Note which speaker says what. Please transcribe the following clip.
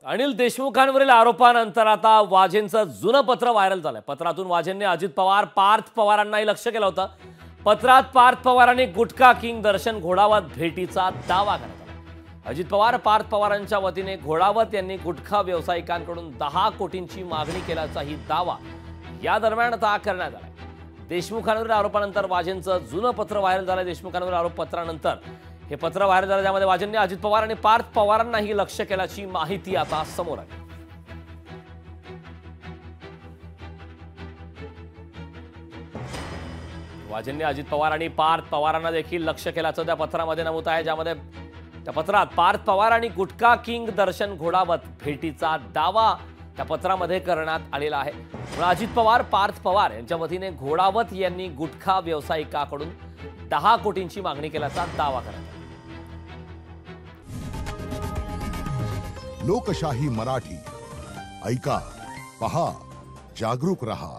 Speaker 1: अनिल देशमुखांवरील आरोपानंतर आता वाझेंचं जुनं पत्र व्हायरल झालंय। पत्रातून वाझेंनी अजित पवार, पार्थ पवारांनाही लक्ष केलं होतं। पत्रात पार्थ पवारांनी गुटखा किंग दर्शन घोडावत भेटीचा दावा करण्यात आला। अजित पवार, पार्थ पवारांच्या वतीने घोडावत यांनी गुटखा व्यावसायिकांकडून 10 कोटींची मागणी केल्याचाही दावा या दरम्यान आता करण्यात आला। देशमुखांवरील आरोपानंतर वाझेंचं जुनं पत्र व्हायरल झालं। देशमुखांवरील आरोपपत्रानंतर हे पत्र व्हायरल झालं, ज्यामध्ये वाझेंनी अजित पवार आणि पार्थ पवारांनाही लक्ष केल्याची माहिती आता समोर आली। वाझेंनी अजित पवार आणि पार्थ पवारांना देखील लक्ष केल्याचं त्या पत्रामध्ये नमूद आहे, ज्यामध्ये त्या पत्रात पार्थ पवार आणि गुटखा किंग दर्शन घोडावत भेटीचा दावा त्या पत्रामध्ये करण्यात आलेला आहे। अजित पवार, पार्थ पवार यांच्या वतीने घोडावत यांनी गुटखा व्यावसायिकाकडून 10 कोटींची मागणी केल्याचा दावा करण्यात आला।
Speaker 2: लोकशाही मराठी ऐका, पहा, जागरूक रहा।